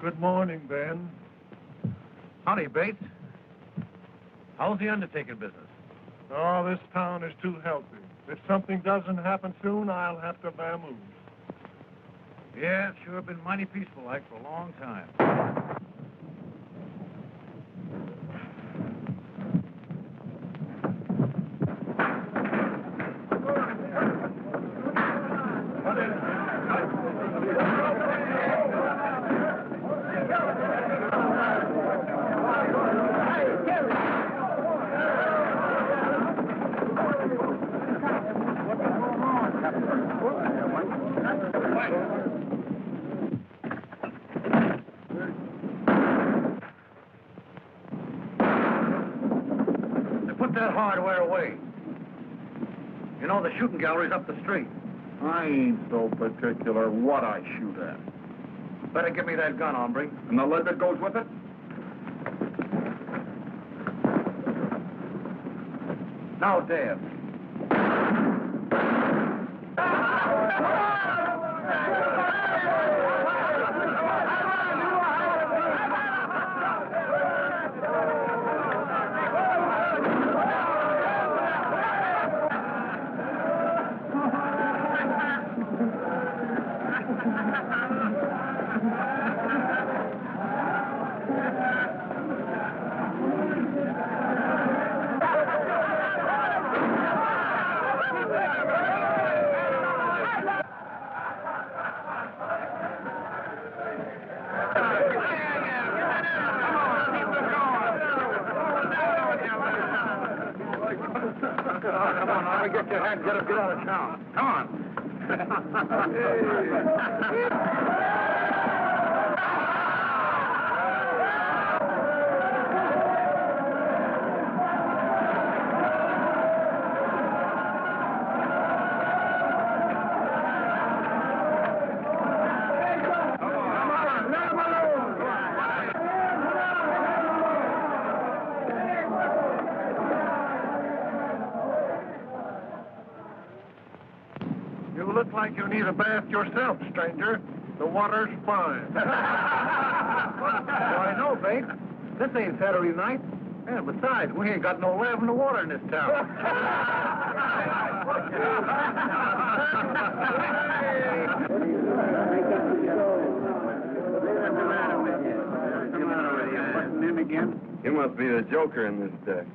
Good morning, Ben. Howdy, Bates. How's the undertaking business? Oh, this town is too healthy. If something doesn't happen soon, I'll have to vamoose. Yeah, it's sure been mighty peaceful like for a long time. That hardware away. You know the shooting gallery's up the street. I ain't so particular what I shoot at. Better give me that gun, hombre. And the lead that goes with it? Now, Dave. Come on, now, get your hand, get out of town. Come on. You look like you need a bath yourself, stranger. The water's fine. Why, no, Bates. This ain't Saturday night. And besides, we ain't got no lavender water in this town. You must be the joker in this deck.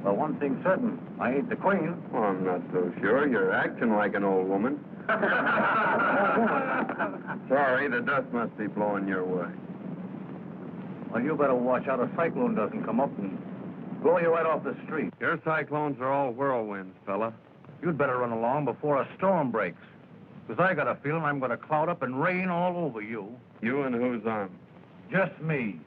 Well, one thing's certain. I ain't the queen. Oh, I'm not so sure. You're acting like an old woman. Sorry, the dust must be blowing your way. Well, you better watch out a cyclone doesn't come up and blow you right off the street. Your cyclones are all whirlwinds, fella. You'd better run along before a storm breaks. Because I got a feeling I'm going to cloud up and rain all over you. You and who's on? Just me.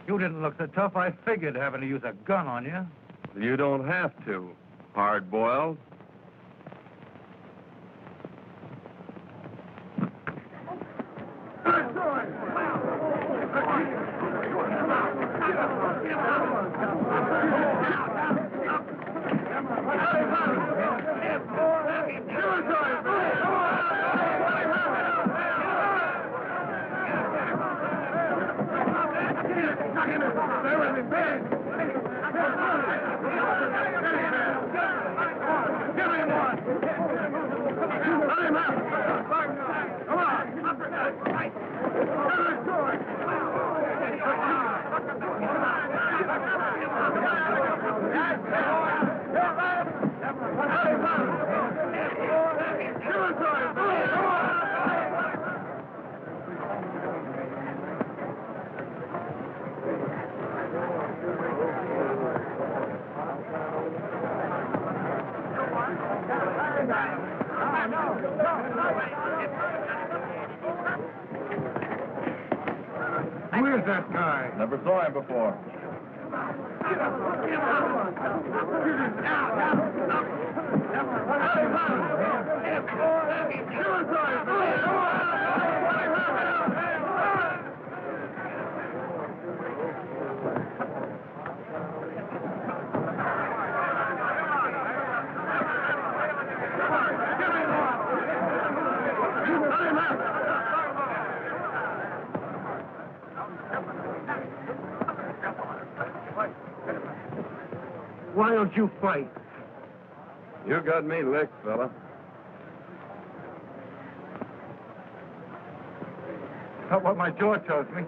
You didn't look so tough, I figured having to use a gun on you. You don't have to. Hard-boiled. Who is that guy? Never saw him before. don't you fight? You got me licked, fella. That's what my jaw tells me.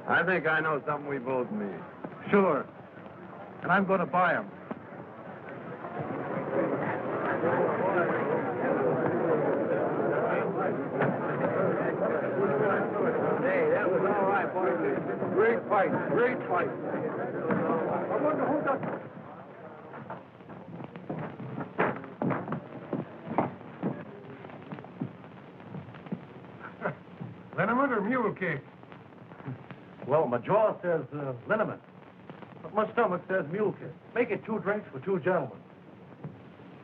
I think I know something we both need. Sure. And I'm going to buy him. Hey, that was all right, boys. Great fight, great fight. I wonder who does... Liniment or mule kick? Well, my jaw says liniment. But my stomach says mule kick. Make it 2 drinks for 2 gentlemen.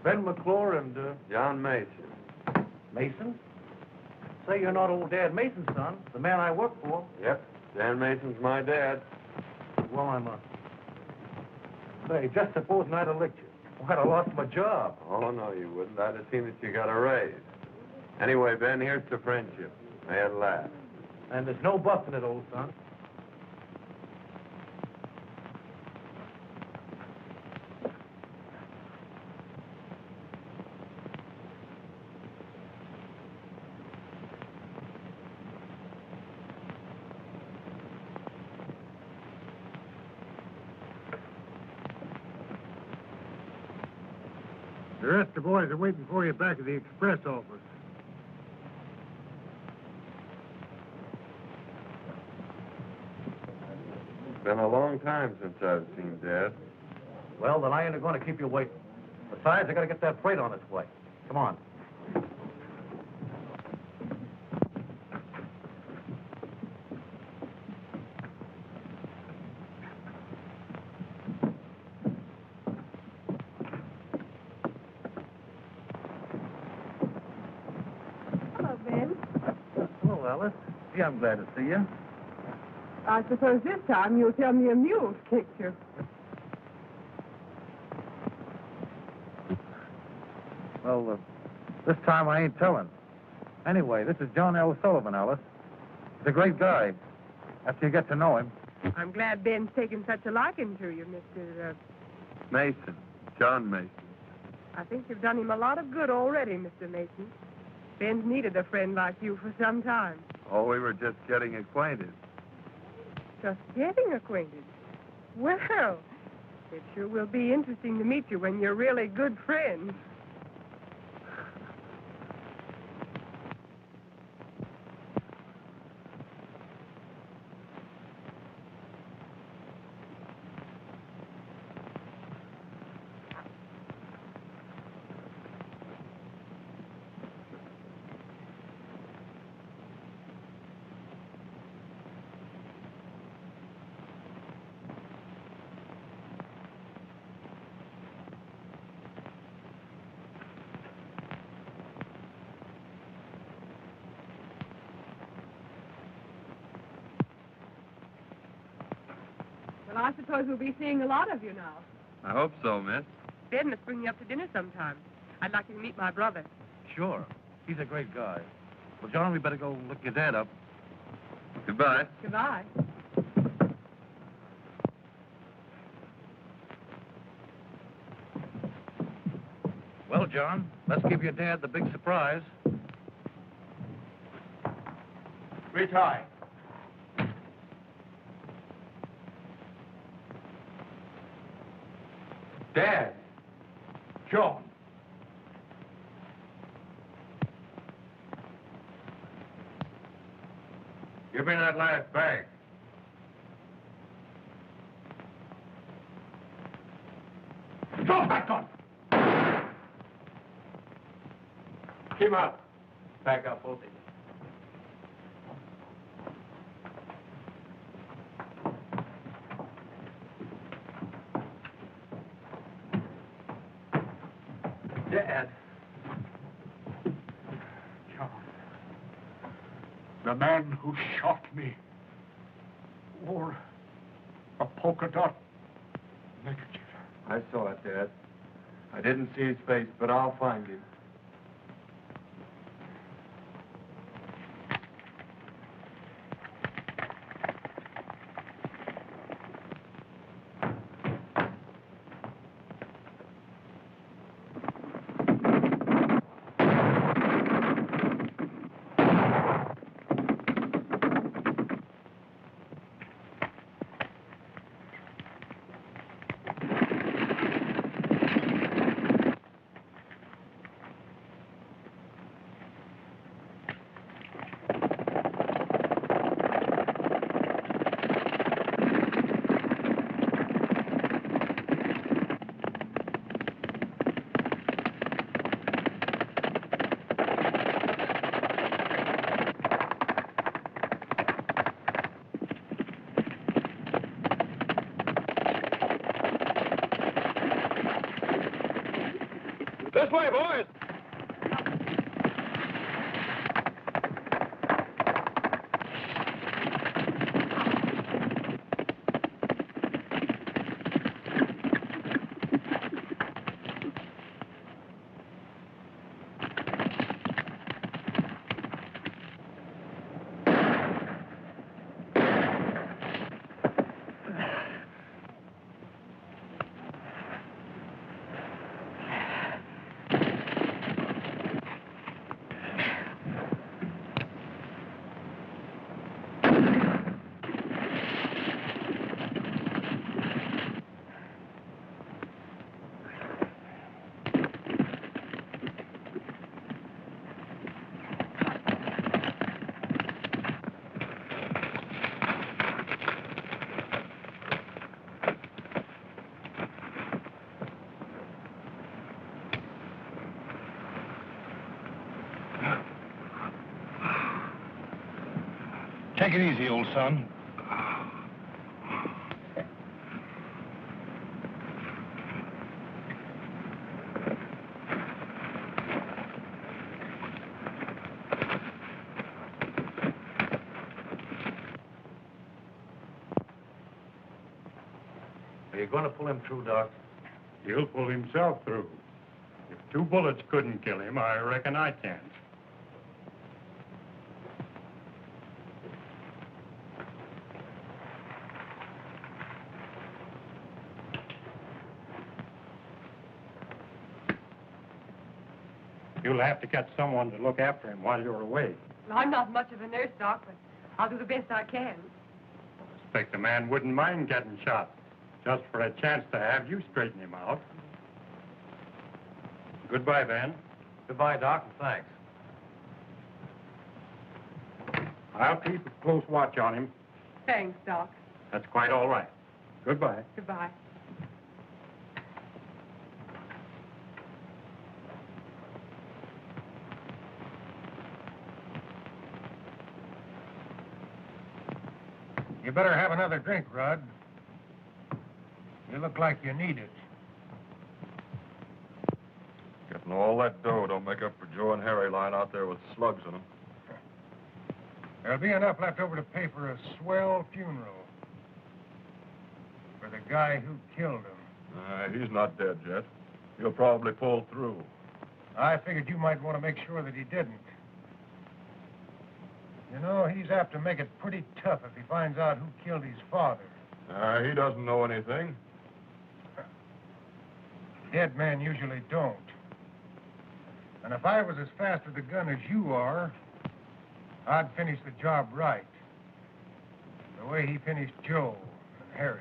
Ben McClure and, John Mason. Mason? Say you're not old Dad Mason's son, the man I work for. Yep, Dan Mason's my dad. Well, I'm Say, just supposing I'd have licked you. I'd have lost my job. Oh, no, you wouldn't. I'd have seen that you got a raise. Anyway, Ben, here's to friendship. May it last. And there's no buff in it, old son. The rest of the boys are waiting for you back at the express office. It's been a long time since I've seen Dad. Well, then I ain't going to keep you waiting. Besides, I got to get that freight on its way. Come on. Hello, Ben. Hello, Alice. Gee, I'm glad to see you. I suppose this time you'll tell me a mule's kicked you. Well, this time I ain't telling. Anyway, this is John L. Sullivan, Alice. He's a great guy. After you get to know him. I'm glad Ben's taken such a liking to you, Mr. Mason. John Mason. I think you've done him a lot of good already, Mr. Mason. Ben's needed a friend like you for some time. Oh, we were just getting acquainted. Just getting acquainted. Well, it sure will be interesting to meet you when you're really good friends. Well, I suppose we'll be seeing a lot of you now. I hope so, miss. Ben must bring you up to dinner sometime. I'd like you to meet my brother. Sure. He's a great guy. Well, John, we better go look your dad up. Goodbye. Goodbye. Well, John, let's give your dad the big surprise. Retie. Dad. John. Give me that last bag. Drop that gun! Keep out. Back up, both of you. Dad. John. The man who shot me wore a polka dot neckerchief. I saw it, Dad. I didn't see his face, but I'll find him. This way, boys. Take it easy, old son. Are you going to pull him through, Doc? He'll pull himself through. If 2 bullets couldn't kill him, I reckon I can. You'll have to get someone to look after him while you're away. Well, I'm not much of a nurse, Doc, but I'll do the best I can. I expect the man wouldn't mind getting shot, just for a chance to have you straighten him out. Goodbye, Ben. Goodbye, Doc, and thanks. I'll keep a close watch on him. Thanks, Doc. That's quite all right. Goodbye. Goodbye. You better have another drink, Rod. You look like you need it. Getting all that dough don't make up for Joe and Harry lying out there with slugs in them. There'll be enough left over to pay for a swell funeral for the guy who killed him. He's not dead yet. He'll probably pull through. I figured you might want to make sure that he didn't. You know, he's apt to make it pretty tough if he finds out who killed his father. He doesn't know anything. Dead men usually don't. And if I was as fast with a gun as you are, I'd finish the job right. The way he finished Joe and Harry.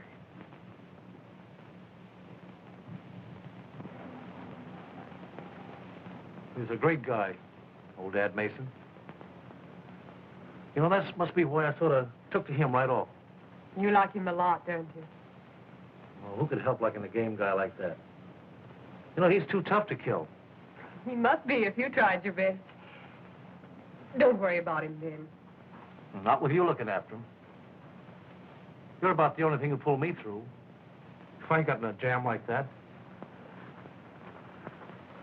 He was a great guy, old Dad Mason. You know, that must be why I sort of took to him right off. You like him a lot, don't you? Well, who could help liking a game guy like that? You know, he's too tough to kill. He must be if you tried your best. Don't worry about him, Ben. Not with you looking after him. You're about the only thing who pulled me through. If I ain't got in a jam like that.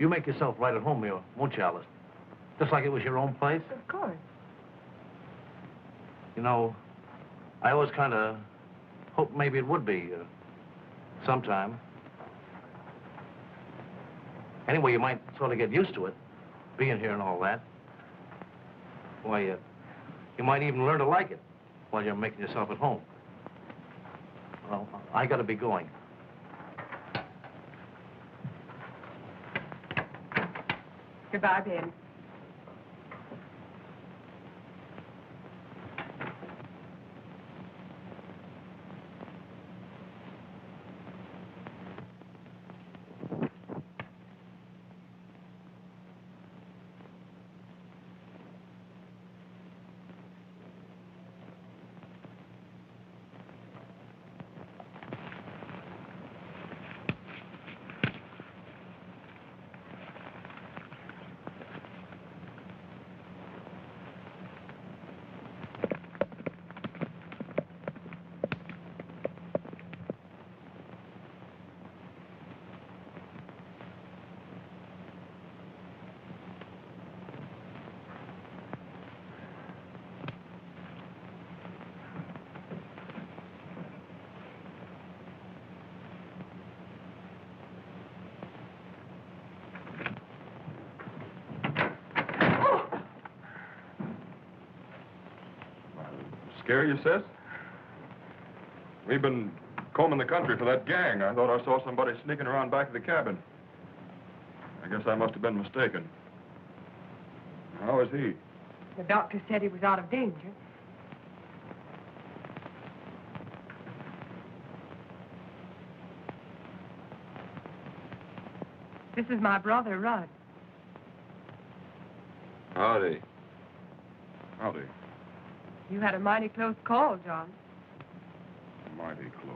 You make yourself right at home here, won't you, Alice? Just like it was your own place. Of course. You know, I always kind of hoped maybe it would be sometime. Anyway, you might sort of get used to it, being here and all that. Why, you might even learn to like it while you're making yourself at home. Well, I got to be going. Goodbye, Ben. Scare you, sis? We've been combing the country for that gang. I thought I saw somebody sneaking around back of the cabin. I guess I must have been mistaken. How is he? The doctor said he was out of danger. This is my brother, Rudd. Howdy. Howdy. You had a mighty close call, John. Mighty close.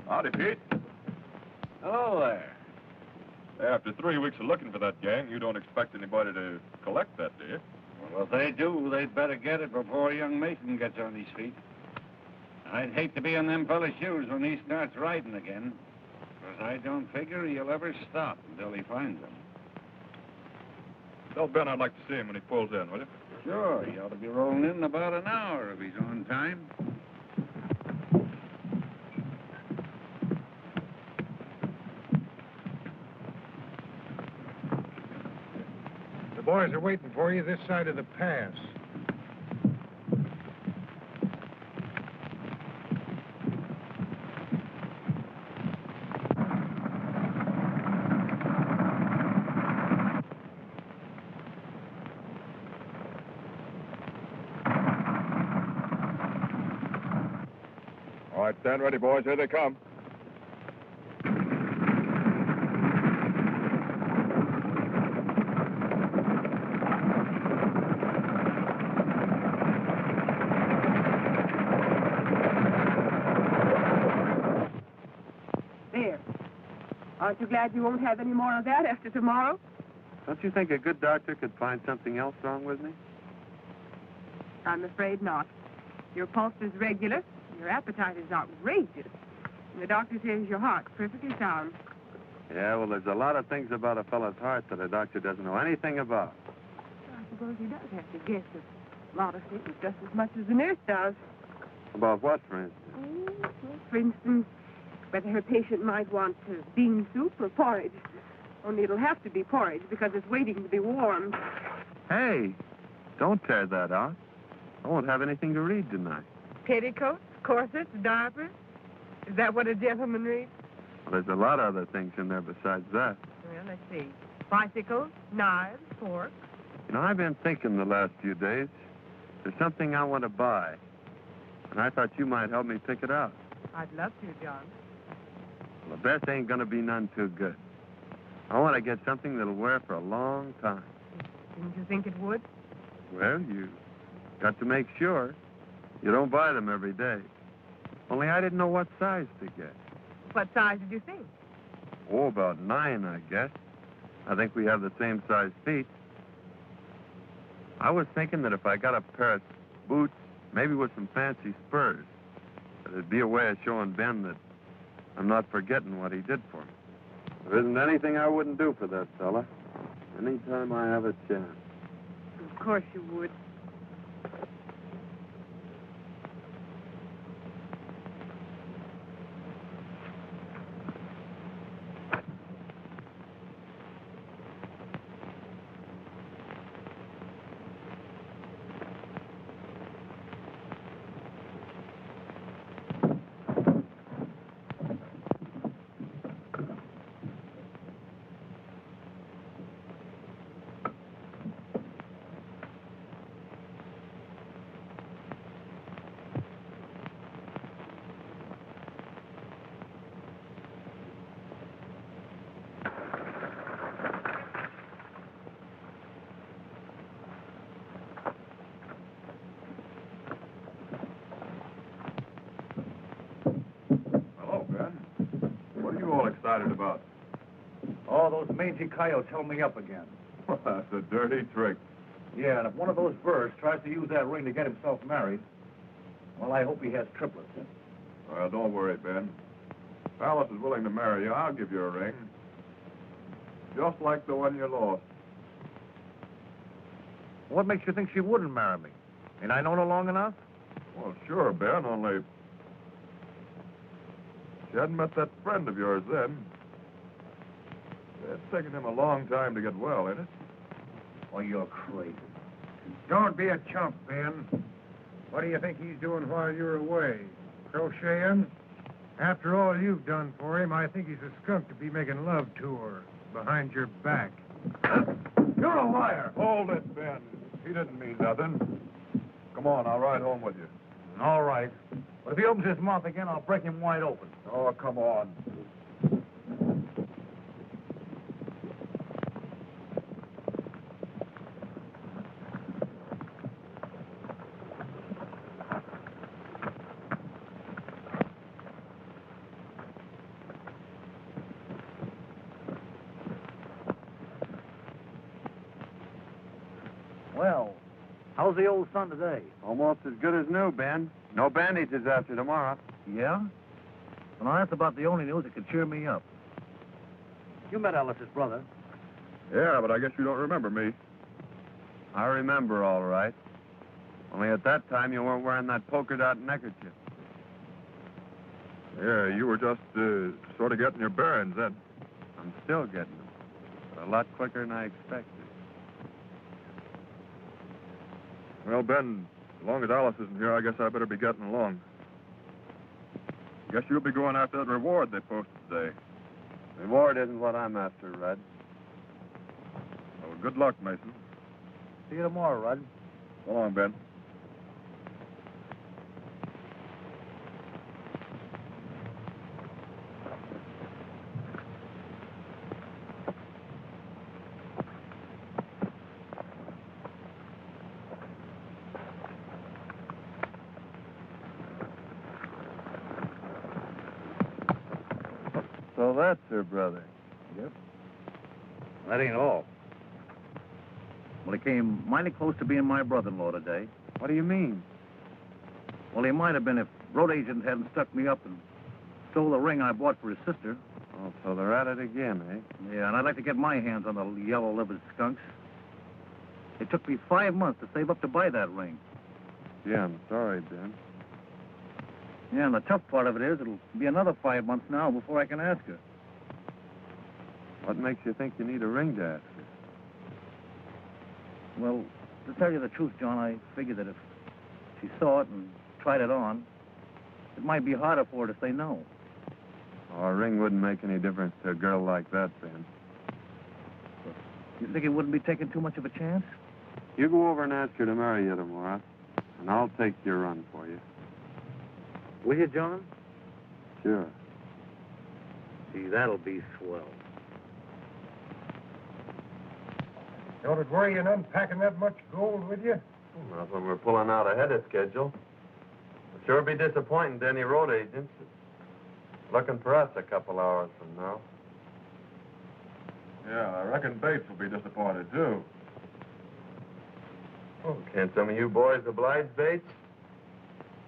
Howdy, Pete. Hello there. After 3 weeks of looking for that gang, you don't expect anybody to collect that, do you? Well, if they do, they'd better get it before young Mason gets on his feet. I'd hate to be in them fella's shoes when he starts riding again, because I don't figure he'll ever stop until he finds them. Tell Ben I'd like to see him when he pulls in, will you? Sure, he ought to be rolling in about an hour if he's on time. The boys are waiting for you this side of the pass. All right, stand ready, boys. Here they come. There. Aren't you glad you won't have any more of that after tomorrow? Don't you think a good doctor could find something else wrong with me? I'm afraid not. Your pulse is regular. Your appetite is outrageous. And the doctor says your heart's perfectly sound. Yeah, well, there's a lot of things about a fellow's heart that a doctor doesn't know anything about. I suppose he does have to guess at a lot of things just as much as the nurse does. About what, for instance? Well, for instance, whether her patient might want bean soup or porridge. Only it'll have to be porridge because it's waiting to be warmed. Hey, don't tear that out. I won't have anything to read tonight. Petticoats, corsets, diapers. Is that what a gentleman reads? Well, there's a lot of other things in there besides that. Well, let's see. Bicycles, knives, forks. You know, I've been thinking the last few days. There's something I want to buy. And I thought you might help me pick it out. I'd love to, John. Well, the best ain't gonna be none too good. I want to get something that'll wear for a long time. Didn't you think it would? Well, you got to make sure. You don't buy them every day. Only I didn't know what size to get. What size did you think? Oh, about 9, I guess. I think we have the same size feet. I was thinking that if I got a pair of boots, maybe with some fancy spurs, that it'd be a way of showing Ben that I'm not forgetting what he did for me. There isn't anything I wouldn't do for that fella. Anytime I have a chance. Of course you would. Hello, Ben. What are you all excited about? Oh, those mangy coyotes held me up again. That's a dirty trick. Yeah, and if one of those birds tries to use that ring to get himself married, well, I hope he has triplets. Well, don't worry, Ben. If Alice is willing to marry you, I'll give you a ring. Just like the one you lost. What makes you think she wouldn't marry me? Ain't I known her long enough? Well, sure, Ben, only... You hadn't met that friend of yours then. It's taken him a long time to get well, ain't it? Oh, you're crazy. Don't be a chump, Ben. What do you think he's doing while you're away? Crocheting? After all you've done for him, I think he's a skunk to be making love to her behind your back. You're a liar. Hold it, Ben. He didn't mean nothing. Come on, I'll ride home with you. All right. But if he opens his mouth again, I'll break him wide open. Oh, come on. Well, how's the old son today? Almost as good as new, Ben. No bandages after tomorrow. Yeah? Well, that's about the only news that could cheer me up. You met Alice's brother. Yeah, but I guess you don't remember me. I remember all right. Only at that time you weren't wearing that polka dot neckerchief. Yeah, you were just sort of getting your bearings then. I'm still getting them, but a lot quicker than I expected. Well, Ben, as long as Alice isn't here, I guess I better be getting along. Guess you'll be going after that reward they posted today. Reward isn't what I'm after, Red. Well, good luck, Mason. See you tomorrow, Rudd. So long, Ben. So that's her brother. Yep. That ain't all. Well, he came mighty close to being my brother-in-law today. What do you mean? Well, he might have been if road agent hadn't stuck me up and stole the ring I bought for his sister. Oh, so they're at it again, eh? Yeah, and I'd like to get my hands on the yellow-livered skunks. It took me 5 months to save up to buy that ring. Yeah, I'm sorry, Ben. Yeah, and the tough part of it is it'll be another 5 months now before I can ask her. What makes you think you need a ring to ask her? Well, to tell you the truth, John, I figured that if she saw it and tried it on, it might be harder for her to say no. Oh, a ring wouldn't make any difference to a girl like that, Ben. You think it wouldn't be taking too much of a chance? You go over and ask her to marry you tomorrow, and I'll take your run for you. Will you, John? Sure. Gee, that'll be swell. Don't it worry you in unpacking that much gold with you? Not when we're pulling out ahead of schedule. It'll sure be disappointing to any road agents looking for us a couple hours from now. Yeah, I reckon Bates will be disappointed, too. Oh, can't some of you boys oblige Bates?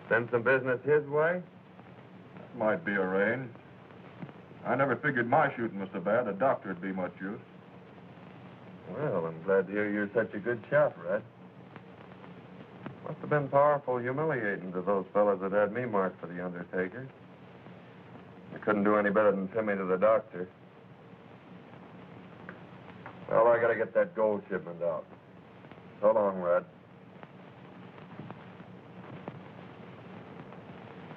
Send some business his way? Might be arranged. I never figured my shooting was so bad a doctor'd be much use. Well, I'm glad to hear you're such a good shot, Red. Must have been powerful humiliating to those fellas that had me marked for the undertaker. I couldn't do any better than send me to the doctor. Well, I gotta get that gold shipment out. So long, Red.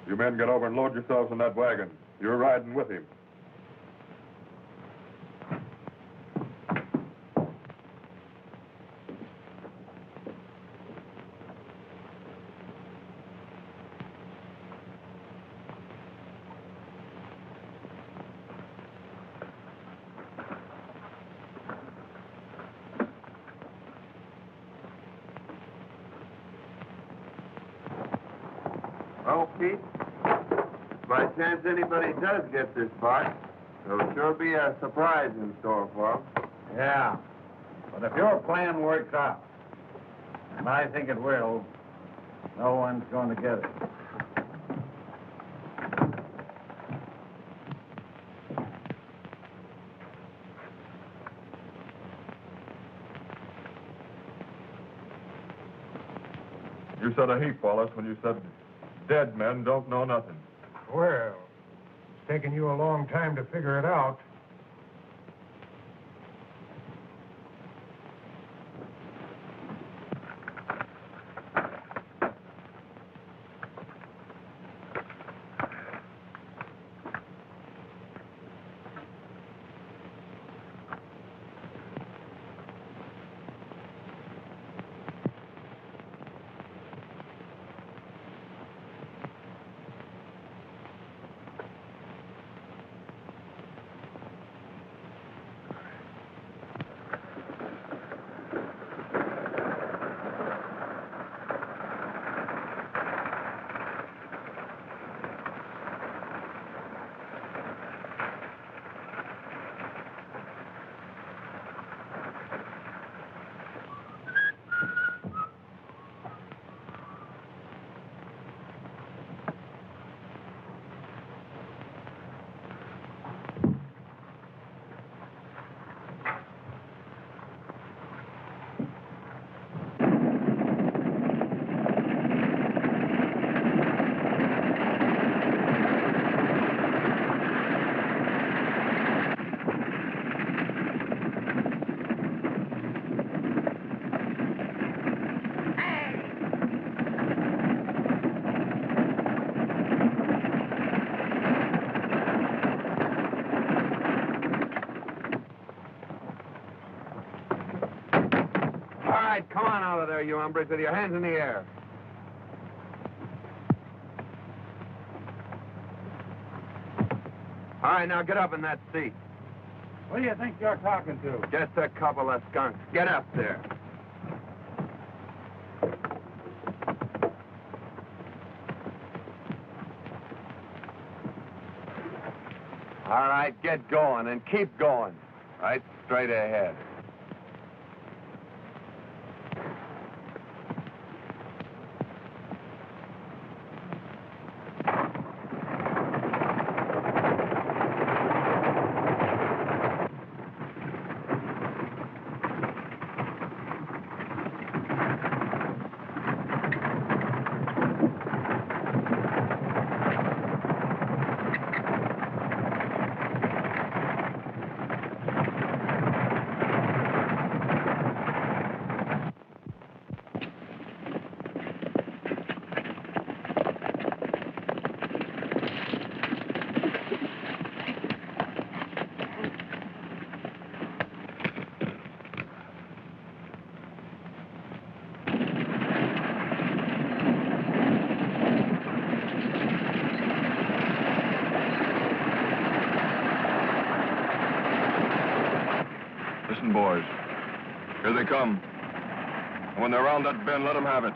You men get over and load yourselves in that wagon. You're riding with him. Well, Pete, by chance anybody does get this box, there'll sure be a surprise in store for them. Yeah. But if your plan works out, and I think it will, no one's going to get it. You said a heap, Wallace, when you said dead men don't know nothing. Well, it's taken you a long time to figure it out. All right, come on out of there, you hombres, with your hands in the air. All right, now get up in that seat. What do you think you're talking to? Just a couple of skunks. Get up there. All right, get going and keep going. Right straight ahead. Listen, boys. Here they come. And when they're around that bend, let them have it.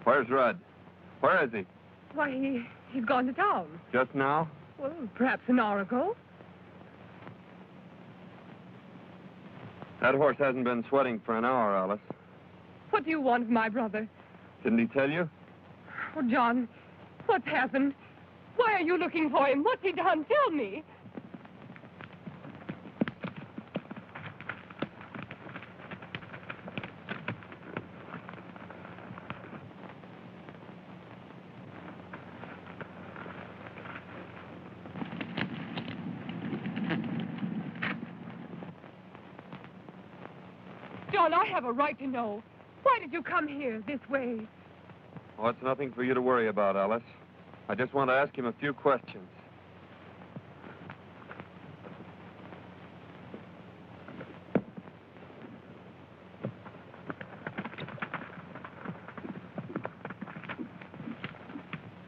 Where's Rudd? Where is he? Why, he's gone to town. Just now? Well, perhaps an hour ago. That horse hasn't been sweating for an hour, Alice. What do you want of my brother? Didn't he tell you? Oh, John, what's happened? Why are you looking for him? What's he done? Tell me. John, I have a right to know. Why did you come here this way? Oh, it's nothing for you to worry about, Alice. I just want to ask him a few questions.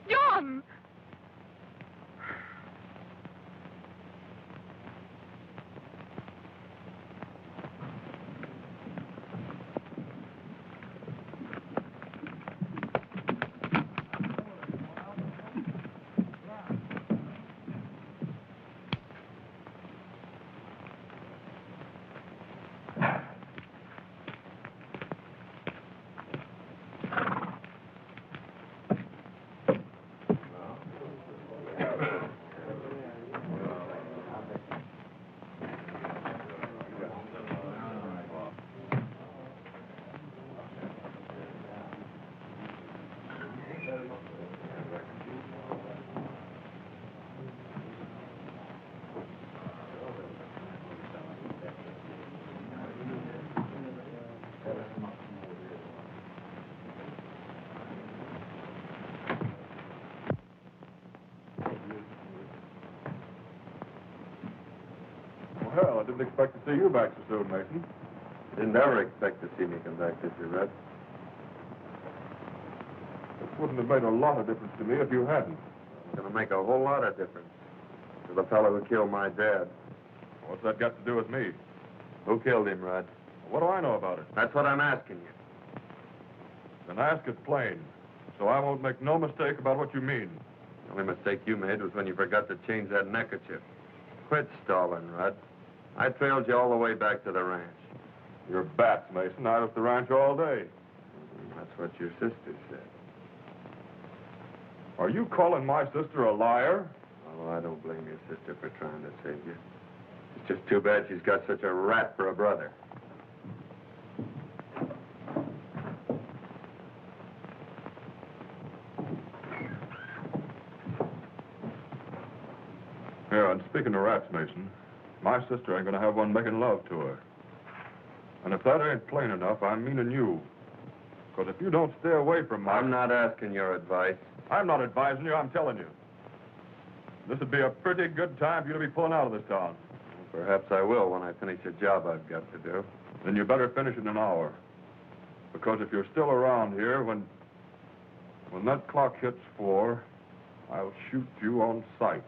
John! Well, I didn't expect to see you back so soon, Mason. Didn't ever expect to see me come back, did you, Red? It wouldn't have made a lot of difference to me if you hadn't. It's going to make a whole lot of difference to the fellow who killed my dad. What's that got to do with me? Who killed him, Red? What do I know about it? That's what I'm asking you. Then ask it plain, so I won't make no mistake about what you mean. The only mistake you made was when you forgot to change that neckerchief. Quit stalling, Rudd. I trailed you all the way back to the ranch. You're bats, Mason. I was at the ranch all day. That's what your sister said. Are you calling my sister a liar? Oh, I don't blame your sister for trying to save you. It's just too bad she's got such a rat for a brother. Yeah, and speaking of rats, Mason, my sister ain't gonna have one making love to her. And if that ain't plain enough, I'm meaning you. Because if you don't stay away from my... I'm not asking your advice. I'm not advising you, I'm telling you. This would be a pretty good time for you to be pulling out of this town. Well, perhaps I will when I finish a job I've got to do. Then you better finish in an hour. Because if you're still around here, when that clock hits 4, I'll shoot you on sight.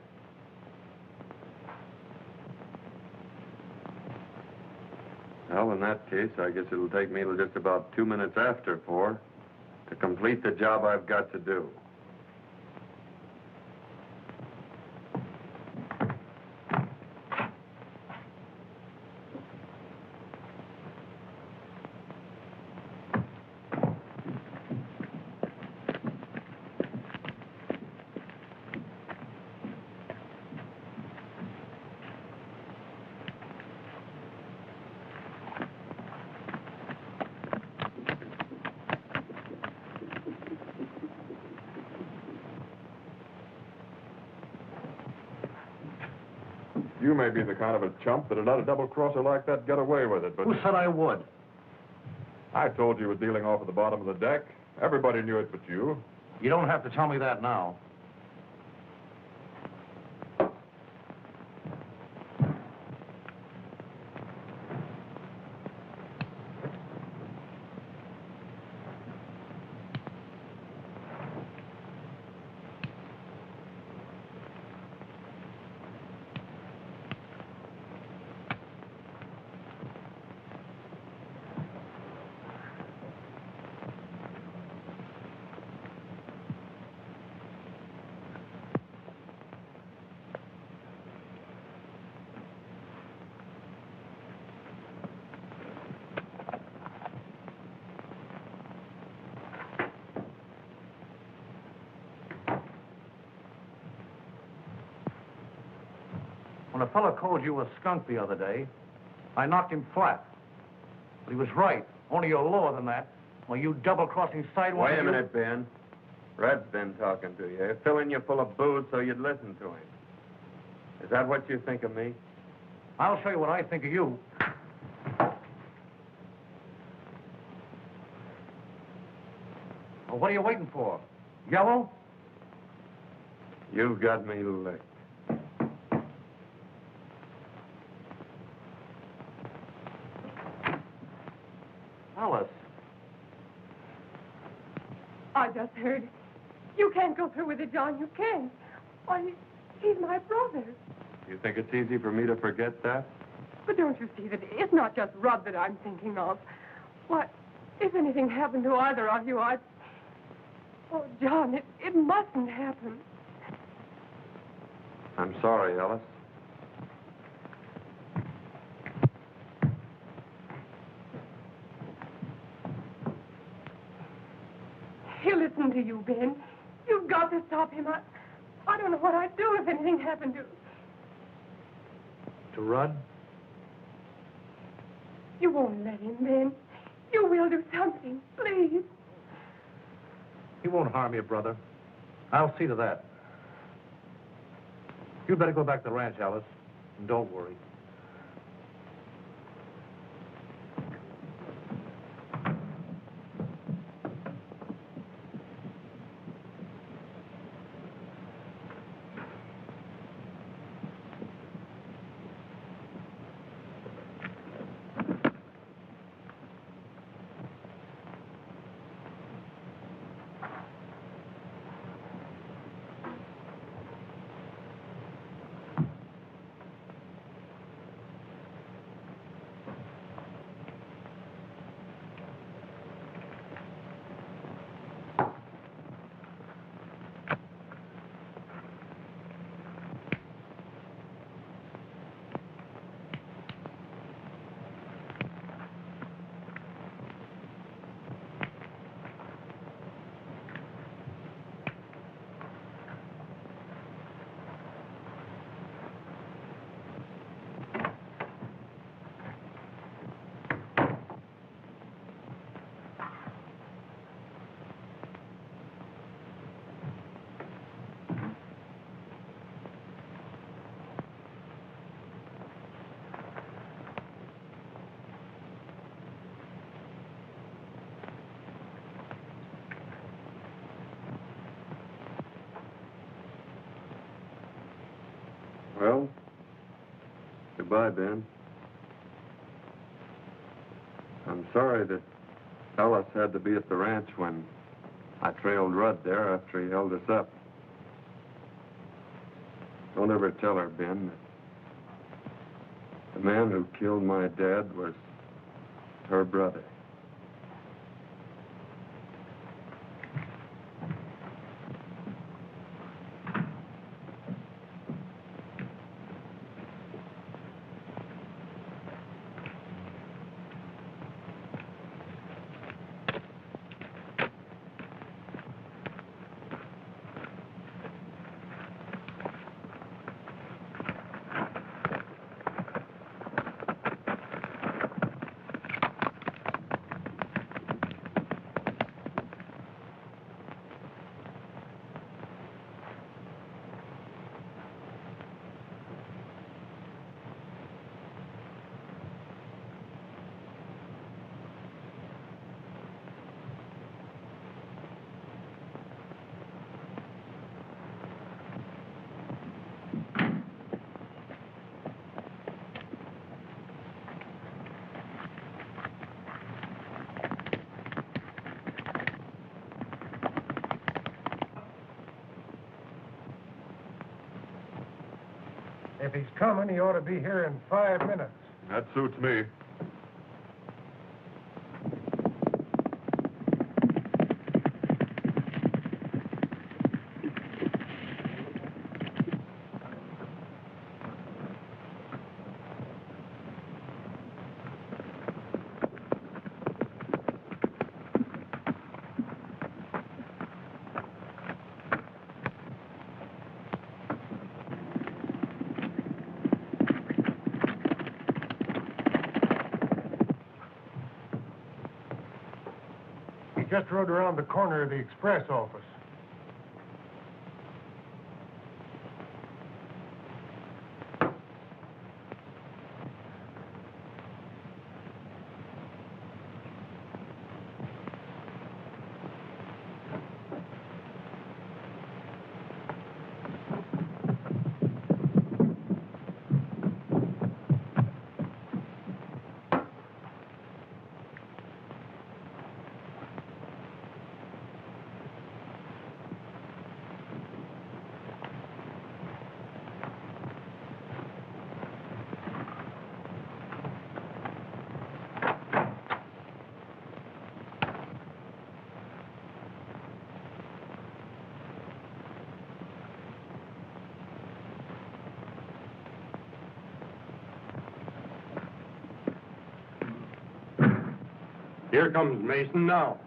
Well, in that case, I guess it'll take me till just about 2 minutes after 4 to complete the job I've got to do. You may be the kind of a chump that'd let a double-crosser like that get away with it, but... Who said I would? I told you he was dealing off at the bottom of the deck. Everybody knew it but you. You don't have to tell me that now. When a fellow called you a skunk the other day, I knocked him flat. But he was right. Only you're lower than that. Well, you double-crossing sidewinder... Wait a minute, Ben. Red's been talking to you, filling you full of booze so you'd listen to him. Is that what you think of me? I'll show you what I think of you. Well, what are you waiting for? Yellow? You've got me licked. Alice. I just heard. You can't go through with it, John. You can't. Why, he's my brother. You think it's easy for me to forget that? But don't you see that it's not just Rudd that I'm thinking of? Why, if anything happened to either of you, I'd... Oh, John, it mustn't happen. I'm sorry, Alice. He'll listen to you, Ben. You've got to stop him. I don't know what I'd do if anything happened to... To Rudd? You won't let him, Ben. You will do something, please. He won't harm you, brother. I'll see to that. You'd better go back to the ranch, Alice. And don't worry. Well, goodbye, Ben. I'm sorry that Ellis had to be at the ranch when I trailed Rudd there after he held us up. Don't ever tell her, Ben, that the man who killed my dad was her brother. If he's coming, he ought to be here in 5 minutes. That suits me. He just rode around the corner of the express office. Here comes Mason now.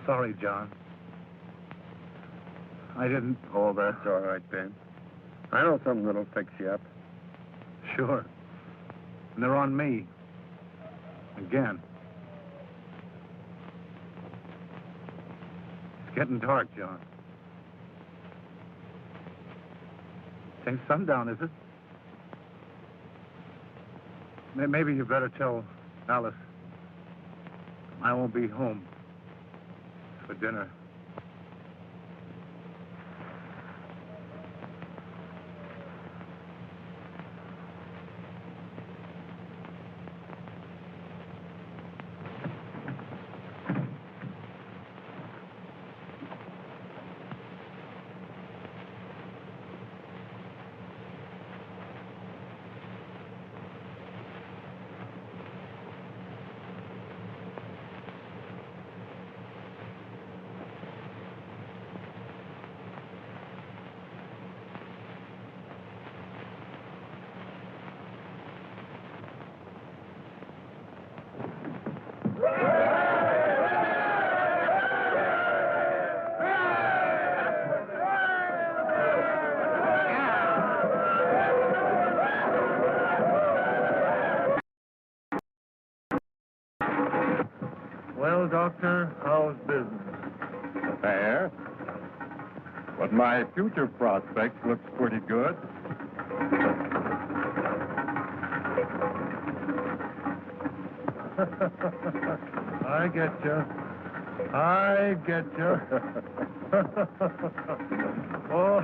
Sorry, John. I didn't... Oh, that's all right, Ben. I know something that'll fix you up. Sure. And they're on me. Again. It's getting dark, John. It ain't sundown, is it? Maybe you better tell Alice I won't be home for dinner. Well, Doctor, how's business? Fair. But my future prospects looks pretty good. I get you. I get you. Oh.